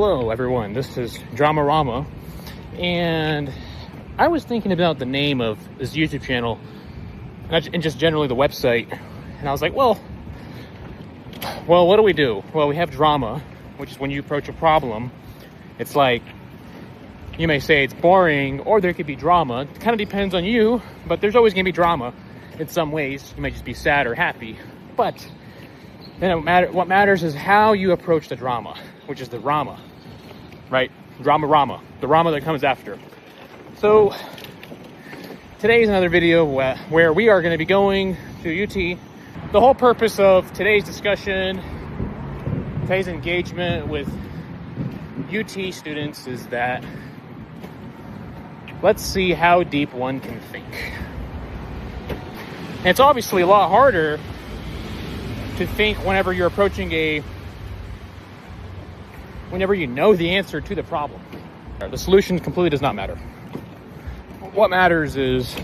Hello everyone, this is Dramarama, and I was thinking about the name of this YouTube channel and just generally the website, and I was like, well, what do we do? Well, we have drama, which is when you approach a problem. It's like, you may say it's boring, or there could be drama. It kind of depends on you, but there's always going to be drama in some ways. You might just be sad or happy, but then what matters is how you approach the drama, which is the Rama. Right? Drama, the Rama that comes after. So today is another video where we are going to be going to UT. The whole purpose of today's discussion, today's engagement with UT students is that let's see how deep one can think. And it's obviously a lot harder to think whenever you're approaching whenever you know the answer to the problem. The solution completely does not matter. What matters is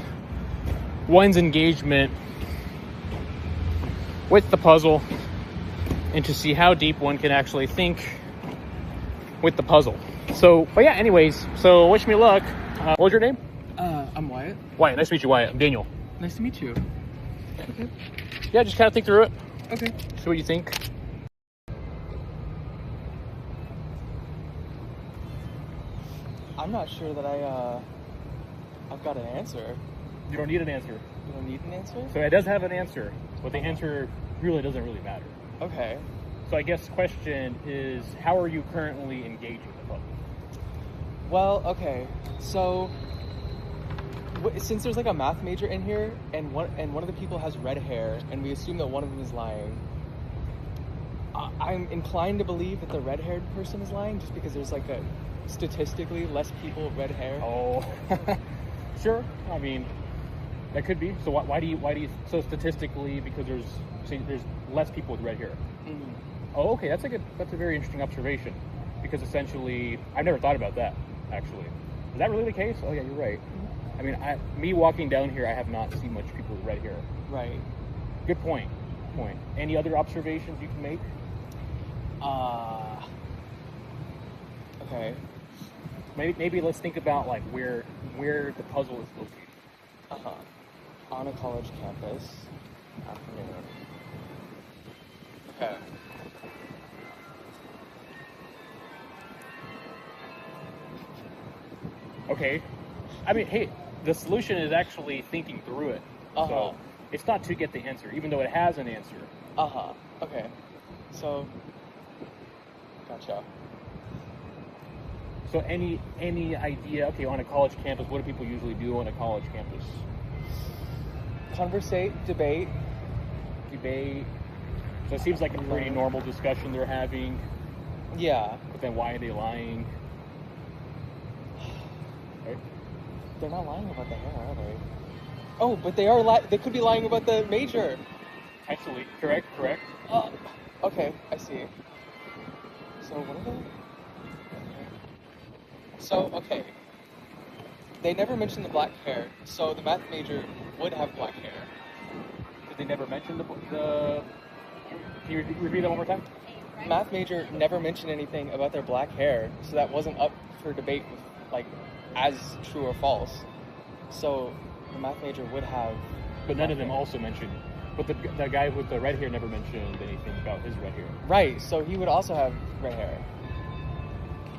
one's engagement with the puzzle and to see how deep one can actually think with the puzzle. But yeah, anyways, so wish me luck. What was your name? I'm Wyatt. Wyatt, nice to meet you, Wyatt. I'm Daniel. Nice to meet you. Okay. Yeah, just kind of think through it. Okay. See what you think. I'm not sure that I've got an answer. You don't need an answer. You don't need an answer? So it does have an answer, but the answer really doesn't really matter. Okay. So I guess the question is, how are you currently engaging the puzzle? Well, okay. So since there's like a math major in here, and one of the people has red hair, and we assume that one of them is lying, I'm inclined to believe that the red-haired person is lying, just because there's like statistically less people with red hair. Oh, sure. I mean, that could be. So why do you? So statistically, because there's less people with red hair. Mm-hmm. Oh, okay. That's a very interesting observation, because essentially, I've never thought about that. Actually, is that really the case? Oh yeah, you're right. Mm-hmm. I mean, me walking down here, I have not seen much people with red hair. Right. Good point. Any other observations you can make? Okay. Maybe let's think about like where the puzzle is located. On a college campus. Afternoon. Okay. Okay. I mean, hey, the solution is actually thinking through it. So it's not to get the answer, even though it has an answer. Okay. So, gotcha. So any idea? Okay, on a college campus, what do people usually do on a college campus? Conversate, debate. So it seems like a pretty normal discussion they're having. Yeah. But then why are they lying? Right? They're not lying about the hair, are they? Oh, but they are. They could be lying about the major. Actually, correct. Okay, I see. So what are they? So okay. They never mentioned the black hair, so the math major would have black hair. Did they never mention the? Can you repeat that one more time? Math major never mentioned anything about their black hair, so that wasn't up for debate, like as true or false. So the math major would have. But none of them also mentioned. But the guy with the red hair never mentioned anything about his red hair. Right. So he would also have red hair.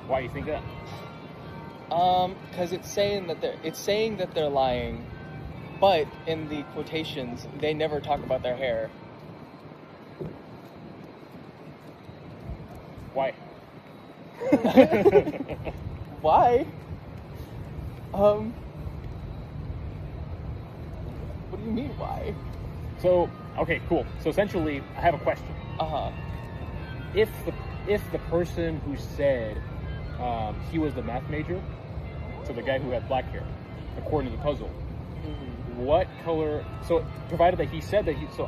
Why do you think that? Because it's saying that they're lying, but in the quotations they never talk about their hair. Why? Why? What do you mean, why? So, okay, cool. So essentially, I have a question. If the person who said he was the math major, so the guy who had black hair, according to the puzzle, what color? So provided that he said that so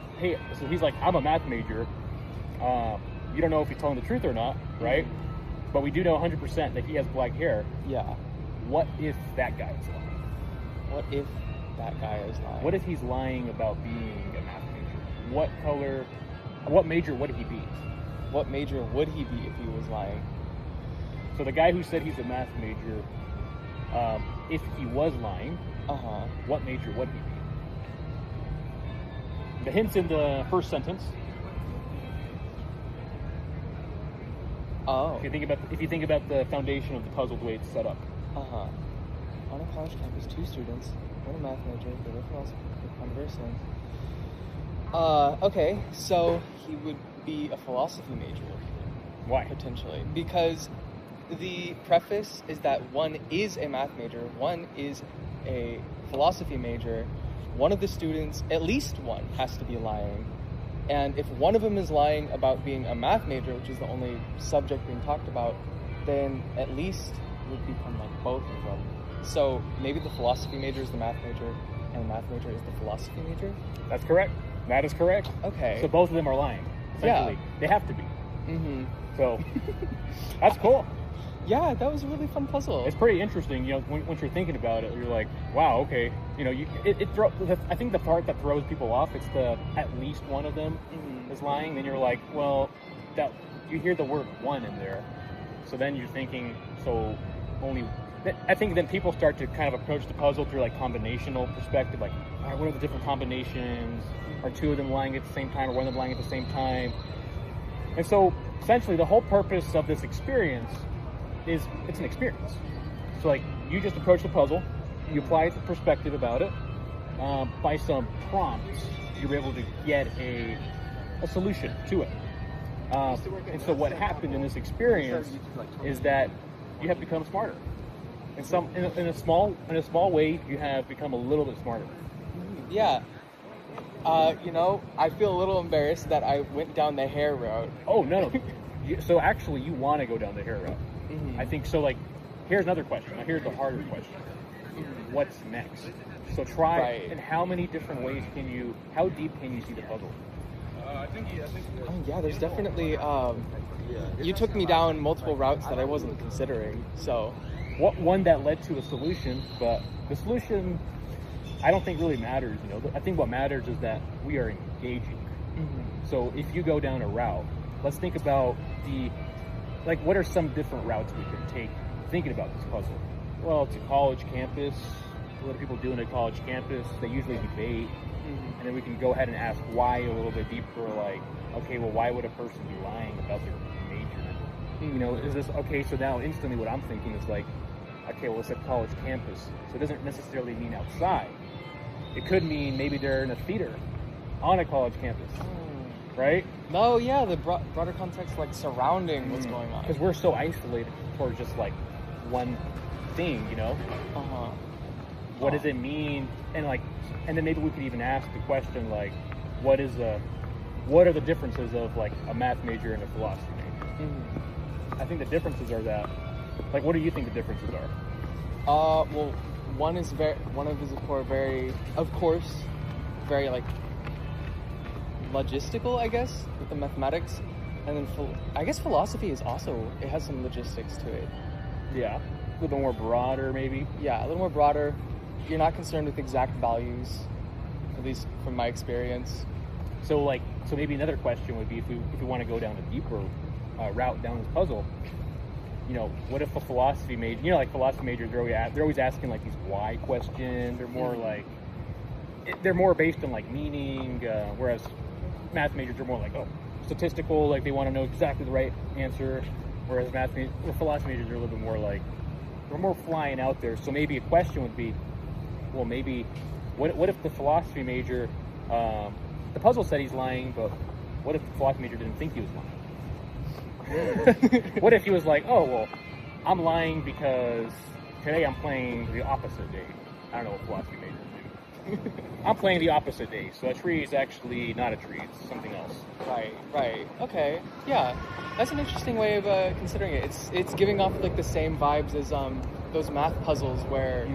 he's like, I'm a math major. You don't know if he's telling the truth or not, right? But we do know 100% that he has black hair. Yeah. What if that guy is lying? What if that guy is lying? What if he's lying about being a math major? What major would he be? What major would he be if he was lying? So the guy who said he's a math major, if he was lying, what major would he be? The hint's in the first sentence. Oh. If you think about the foundation of the puzzle, the way it's set up. On a college campus, 2 students, one a math major, the other philosophy, conversely. Okay, so he would be a philosophy major. Why? Potentially. Because the preface is that one is a math major, one is a philosophy major. One of the students, at least one, has to be lying. And if one of them is lying about being a math major, which is the only subject being talked about, then at least it would become like both of them. So maybe the philosophy major is the math major, and the math major is the philosophy major? That's correct. That is correct. Okay. So both of them are lying. Essentially. Yeah. They have to be. Mm-hmm. So that's cool. Yeah, that was a really fun puzzle. It's pretty interesting, you know, once you're thinking about it, you're like, wow, okay. You know, I think the part that throws people off, it's the at least one of them is lying. Then you're like, well, that you hear the word one in there. So then you're thinking, so only, I think then people start to kind of approach the puzzle through like combinational perspective, like, all right, what are the different combinations? Are 2 of them lying at the same time, or 1 of them lying at the same time? And so essentially the whole purpose of this experience is it's an experience. So like you just approach the puzzle, you apply the perspective about it. By some prompts, you're able to get a solution to it. And so what happened in this experience is that you have become smarter. In a small way, you have become a little bit smarter. Yeah. You know, I feel a little embarrassed that I went down the hair route. Oh, no. So actually, you want to go down the hair route. I think so. Like, here's another question. Now, here's the harder question. What's next? So try. Right. And how many different ways how deep can you see the puzzle? Yeah, there's definitely. You took me down multiple routes that I wasn't considering. So. One that led to a solution, but the solution, I don't think really matters. You know, I think what matters is that we are engaging. So if you go down a route, let's think about what are some different routes we could take thinking about this puzzle? Well, it's a college campus. What are people doing at a college campus? They usually debate. And then we can go ahead and ask why a little bit deeper, like, okay, well, why would a person be lying about their major? You know, is this, okay, so now instantly what I'm thinking is like, okay, well, it's a college campus. So it doesn't necessarily mean outside. It could mean maybe they're in a theater on a college campus, right? No, yeah, the broader context, like surrounding what's going on. Because we're so isolated towards just like one thing, you know? What does it mean? And then maybe we could even ask the question like, what are the differences of like a math major and a philosophy major? I think the differences are that, like, what do you think the differences are? Well, one of his core of course, very like logistical, I guess, with the mathematics, and then I guess philosophy is also, it has some logistics to it. Yeah, a little more broader, maybe. Yeah, a little more broader. You're not concerned with exact values, at least from my experience. So maybe another question would be if we want to go down a deeper route down this puzzle. You know, what if a philosophy major? You know, like philosophy majors, they're always asking like these why questions. They're more they're more based on like meaning, whereas math majors are more like statistical. Like they want to know exactly the right answer. Whereas philosophy majors are a little bit more like they're more flying out there. So maybe a question would be, well, maybe what if the philosophy major, the puzzle said he's lying, but what if the philosophy major didn't think he was lying? What if he was like, oh, well, I'm lying because today I'm playing the opposite day. I don't know what philosophy majors do. I'm playing the opposite day, so a tree is actually not a tree, it's something else. Right. Okay. Yeah. That's an interesting way of considering it. It's giving off like the same vibes as those math puzzles where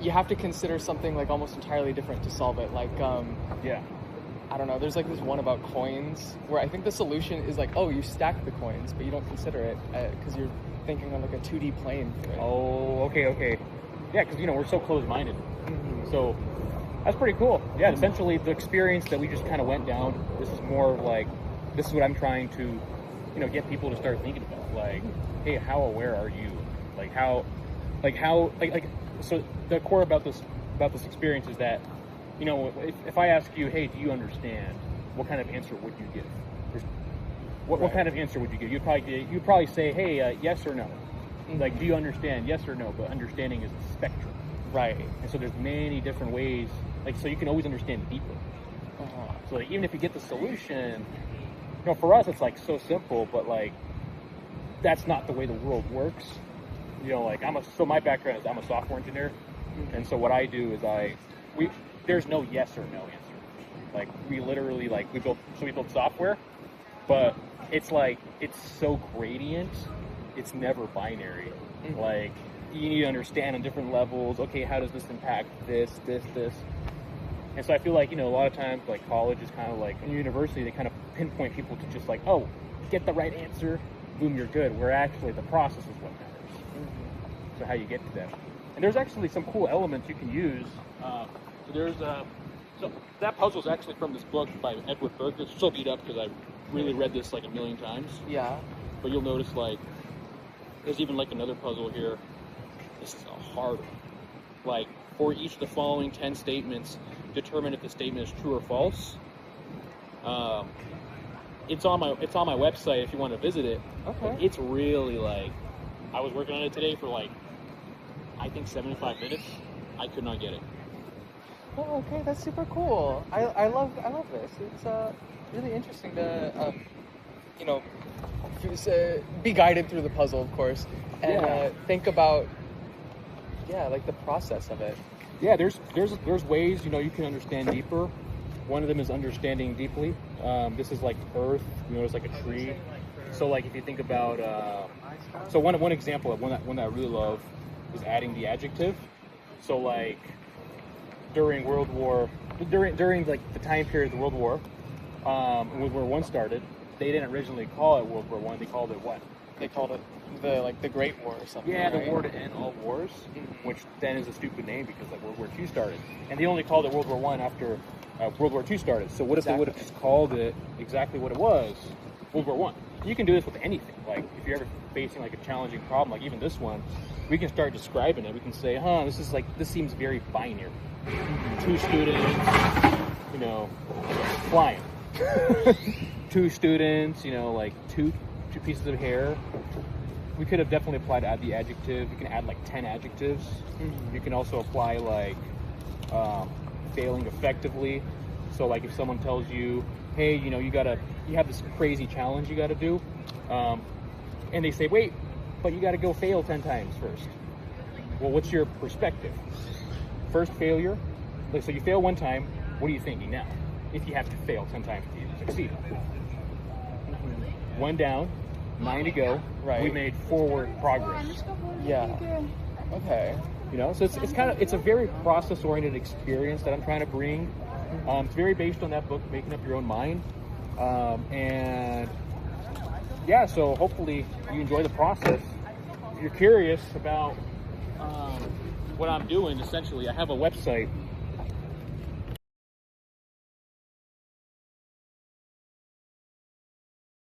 you have to consider something like almost entirely different to solve it. Like yeah. I don't know, there's like this one about coins where I think the solution is like, oh, you stack the coins, but you don't consider it because you're thinking on like a 2D plane for it. Oh, okay. Yeah, because, you know, we're so close-minded. So that's pretty cool. Yeah, essentially the experience that we just kind of went down, this is more like, this is what I'm trying to get people to start thinking about, like, hey, how aware are you? So the core about this experience is that, if I ask you, hey, do you understand? What kind of answer would you give? What kind of answer would you give? You'd probably say, hey, yes or no. Mm-hmm. Like, do you understand? Yes or no. But understanding is a spectrum. Right. And so there's many different ways. Like, so you can always understand deeper. Uh-huh. So like, even if you get the solution, for us it's like so simple, but like that's not the way the world works. So my background is I'm a software engineer, and so what I do is there's no yes or no answer. Like we literally we build software, but it's so gradient. It's never binary. Mm-hmm. Like you need to understand on different levels. Okay, how does this impact this? And so I feel like, a lot of times, like, college is kind of like, in university, they kind of pinpoint people to just like, oh, get the right answer, boom, you're good. Where actually the process is what matters. Mm-hmm. So how you get to that. And there's actually some cool elements you can use. So that puzzle is actually from this book by Edward Burke. It's so beat up because I really read this like a million times. Yeah. But you'll notice, like, there's even like another puzzle here. This is a hard one. Like, for each of the following 10 statements, determine if the statement is true or false. It's on my website if you want to visit it. Okay. It's really I was working on it today for I think 75 minutes. I could not get it. Oh, okay, that's super cool. I love this. It's really interesting to be guided through the puzzle, of course, and think about the process of it. Yeah, there's ways you can understand deeper. One of them is understanding deeply. This is like Earth. It's like a tree. So if you think about so one example of one that I really love is adding the adjective. So during the time period of the World War, when World War I started, they didn't originally call it World War I. They called it what? They called it the Great War or something. Yeah, right? the war to end all wars, which then is a stupid name because World War II started, and they only called it World War I after World War II started. So what if they would have just called it exactly what it was, World War I? You can do this with anything. Like if you're ever facing a challenging problem, like even this one, we can start describing it. We can say, this seems very binary. Two students, flying. Two students, two pieces of hair. We could have definitely applied to add the adjective. You can add 10 adjectives. Mm-hmm. You can also apply failing effectively. So if someone tells you, hey, you have this crazy challenge you got to do, and they say, wait, but you got to go fail 10 times first. Well, what's your perspective? First failure. So you fail one time. What are you thinking now? If you have to fail 10 times to succeed. Mm-hmm. One down. 9 to go. Right. We made forward progress. Yeah. Okay. So it's a very process-oriented experience that I'm trying to bring. It's very based on that book, Making Up Your Own Mind. So hopefully you enjoy the process. If you're curious about what I'm doing, essentially, I have a website